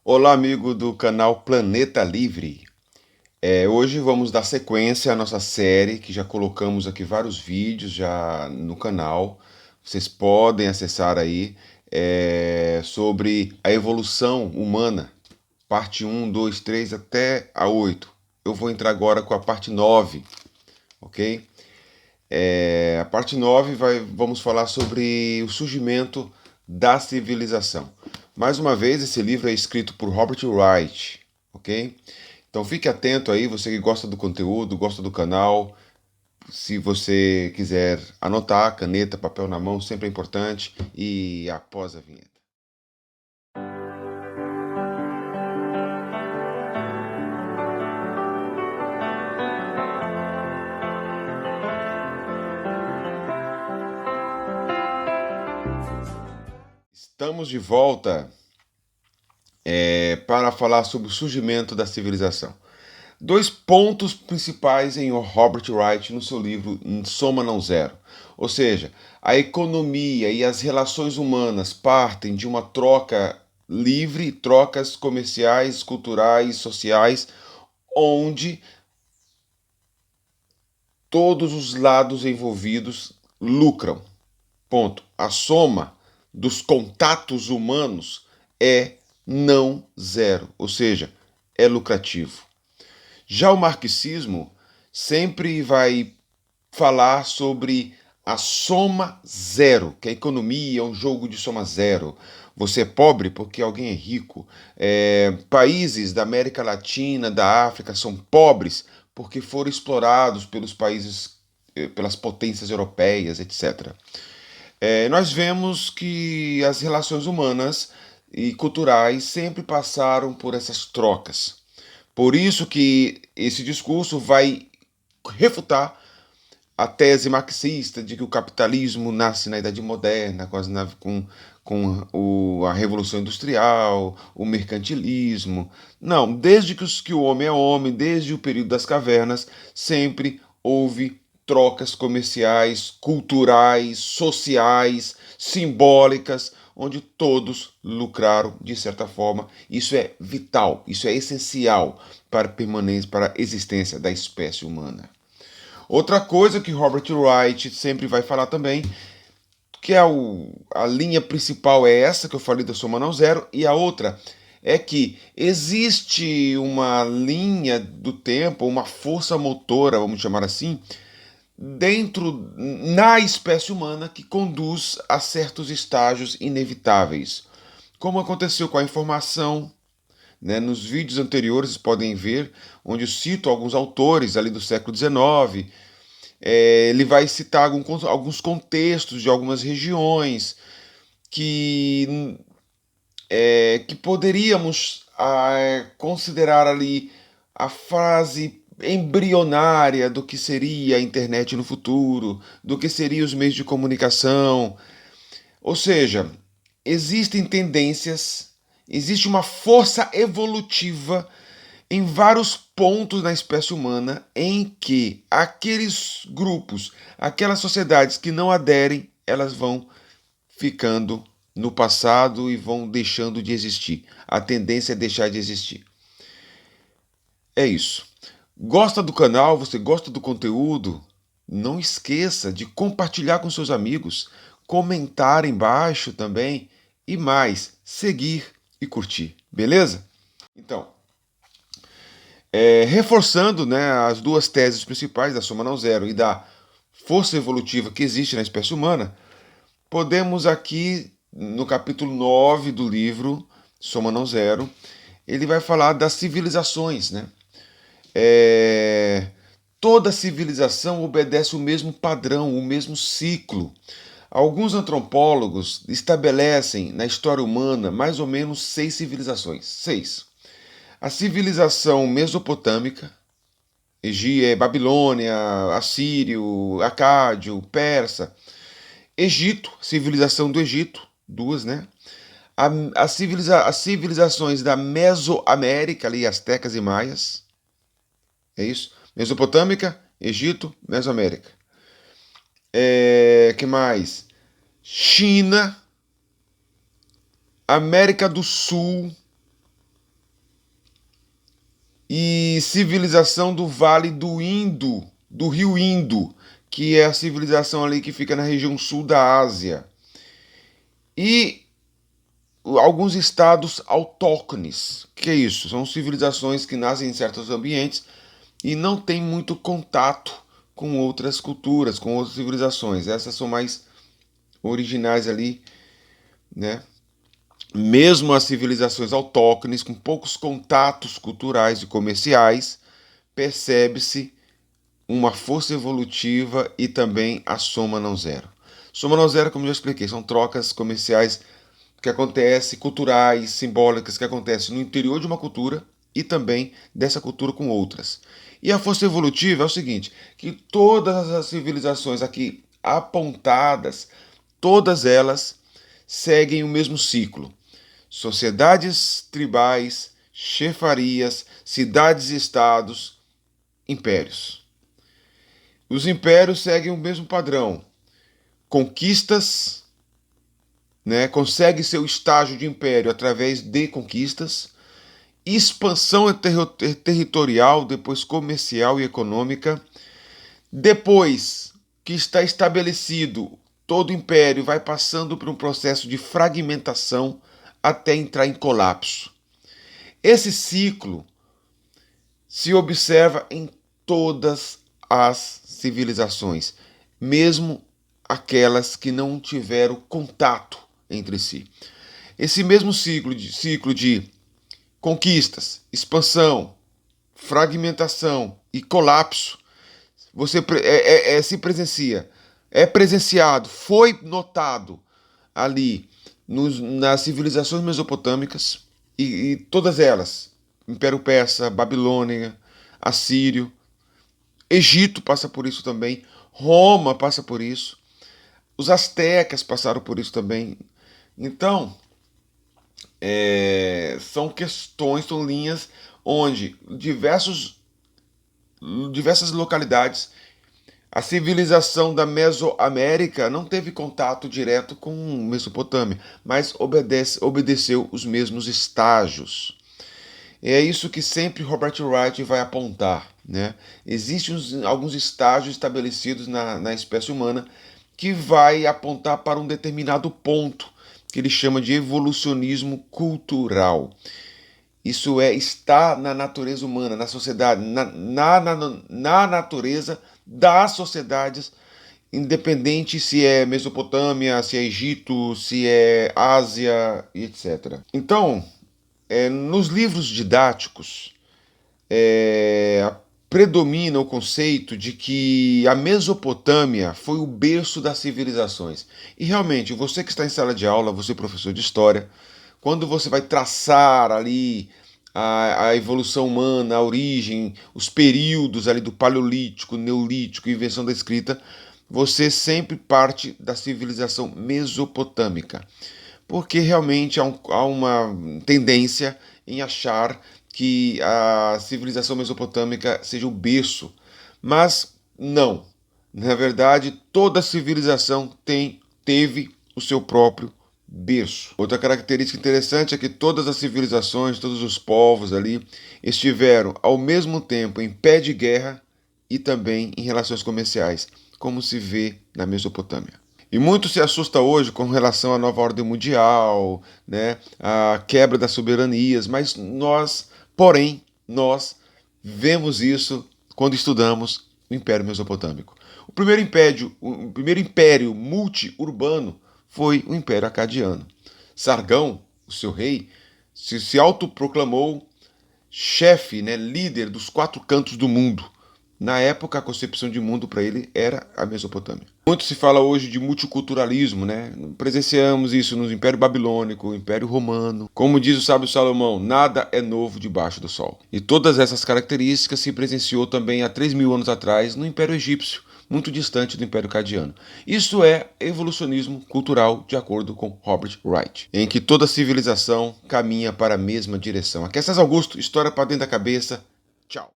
Olá, amigo do canal Planeta Livre. Hoje vamos dar sequência à nossa série, que já colocamos aqui vários vídeos já no canal. Vocês podem acessar aí sobre a evolução humana, parte um, 2, 3 até a 8. Eu vou entrar agora com a parte 9, ok? A parte 9 vamos falar sobre o surgimento da civilização. Mais uma vez, esse livro é escrito por Robert Wright, ok? Então fique atento aí, você que gosta do conteúdo, gosta do canal. Se você quiser anotar, caneta, papel na mão, sempre é importante. E após a vinheta. Estamos de volta para falar sobre o surgimento da civilização. Dois pontos principais em Robert Wright no seu livro Soma Não Zero. Ou seja, a economia e as relações humanas partem de uma troca livre, trocas comerciais, culturais, sociais, onde todos os lados envolvidos lucram. Ponto. A soma dos contatos humanos é não zero, ou seja, é lucrativo. Já o marxismo sempre vai falar sobre a soma zero, que a economia é um jogo de soma zero. Você é pobre porque alguém é rico. Países da América Latina, da África são pobres porque foram explorados pelos países, pelas potências europeias, etc. Nós vemos que as relações humanas e culturais sempre passaram por essas trocas. Por isso que esse discurso vai refutar a tese marxista de que o capitalismo nasce na Idade Moderna, com a Revolução Industrial, o mercantilismo. Não, desde que o homem é homem, desde o período das cavernas, sempre houve trocas comerciais, culturais, sociais, simbólicas, onde todos lucraram de certa forma. Isso é vital, isso é essencial para a permanência, para a existência da espécie humana. Outra coisa que Robert Wright sempre vai falar também, que a linha principal é essa que eu falei da soma não zero, e a outra é que existe uma linha do tempo, uma força motora, vamos chamar assim, na espécie humana que conduz a certos estágios inevitáveis. Como aconteceu com a informação, né? Nos vídeos anteriores podem ver, onde eu cito alguns autores ali do século XIX. Ele vai citar alguns contextos de algumas regiões que poderíamos considerar ali a fase embrionária do que seria a internet no futuro, do que seriam os meios de comunicação. Ou seja, existem tendências, existe uma força evolutiva em vários pontos na espécie humana em que aqueles grupos, aquelas sociedades que não aderem, elas vão ficando no passado e vão deixando de existir. A tendência é deixar de existir. É isso. Gosta do canal? Você gosta do conteúdo? Não esqueça de compartilhar com seus amigos, comentar embaixo também e mais, seguir e curtir, beleza? Então, reforçando, né, as duas teses principais da soma não zero e da força evolutiva que existe na espécie humana, podemos aqui, no capítulo 9 do livro Soma Não Zero, ele vai falar das civilizações, né? Toda civilização obedece o mesmo padrão, o mesmo ciclo. Alguns antropólogos estabelecem na história humana mais ou menos 6 civilizações. 6. A civilização mesopotâmica, Babilônia, Assírio, Acádio, Persa, Egito, civilização do Egito, duas, né? As civilizações da Mesoamérica, ali, astecas e maias, é isso? Mesopotâmica, Egito, Mesoamérica. Que mais? China, América do Sul, e civilização do Vale do Indo, do Rio Indo, que é a civilização ali que fica na região sul da Ásia. E alguns estados autóctones. Que é isso? São civilizações que nascem em certos ambientes e não têm muito contato com outras culturas, com outras civilizações. Essas são mais originais ali, né? Mesmo as civilizações autóctones, com poucos contatos culturais e comerciais, percebe-se uma força evolutiva e também a soma não zero. Soma não zero, como já expliquei, são trocas comerciais que acontecem, culturais, simbólicas, que acontecem no interior de uma cultura e também dessa cultura com outras. E a força evolutiva é o seguinte, que todas as civilizações aqui apontadas, todas elas seguem o mesmo ciclo. Sociedades tribais, chefarias, cidades-estados, impérios. Os impérios seguem o mesmo padrão. Conquistas, né? Consegue seu estágio de império através de conquistas, expansão territorial, depois comercial e econômica. Depois que está estabelecido, todo o império vai passando por um processo de fragmentação até entrar em colapso. Esse ciclo se observa em todas as civilizações, mesmo aquelas que não tiveram contato entre si. Esse mesmo ciclo de conquistas, expansão, fragmentação e colapso, se presencia, é presenciado, foi notado ali nas civilizações mesopotâmicas e todas elas, Império Persa, Babilônia, Assírio, Egito passa por isso também, Roma passa por isso, os astecas passaram por isso também. Então, são questões, são linhas onde diversas localidades, a civilização da Mesoamérica não teve contato direto com Mesopotâmia, mas obedeceu os mesmos estágios. É isso que sempre Robert Wright vai apontar, né? Existem alguns estágios estabelecidos na espécie humana que vai apontar para um determinado ponto, que ele chama de evolucionismo cultural. Isso está na natureza humana, na sociedade, na natureza das sociedades, independente se é Mesopotâmia, se é Egito, se é Ásia, etc. Então, nos livros didáticos, predomina o conceito de que a Mesopotâmia foi o berço das civilizações. E realmente, você que está em sala de aula, você professor de história, quando você vai traçar ali a evolução humana, a origem, os períodos ali do Paleolítico, Neolítico, invenção da escrita, você sempre parte da civilização mesopotâmica. Porque realmente há uma tendência em achar que a civilização mesopotâmica seja o berço. Mas não. Na verdade, toda civilização teve o seu próprio berço. Outra característica interessante é que todas as civilizações, todos os povos ali, estiveram ao mesmo tempo em pé de guerra e também em relações comerciais, como se vê na Mesopotâmia. E muito se assusta hoje com relação à nova ordem mundial, né, a quebra das soberanias, mas nós vemos isso quando estudamos o Império Mesopotâmico. O primeiro império multi-urbano foi o Império Acadiano. Sargão, o seu rei, se autoproclamou chefe, né, líder dos 4 cantos do mundo. Na época, a concepção de mundo para ele era a Mesopotâmia. Muito se fala hoje de multiculturalismo, né? Presenciamos isso no Império Babilônico, Império Romano. Como diz o sábio Salomão, nada é novo debaixo do sol. E todas essas características se presenciou também há 3.000 anos atrás no Império Egípcio, muito distante do Império Cadiano. Isso é evolucionismo cultural, de acordo com Robert Wright, em que toda civilização caminha para a mesma direção. Aqui é César Augusto, história para dentro da cabeça. Tchau.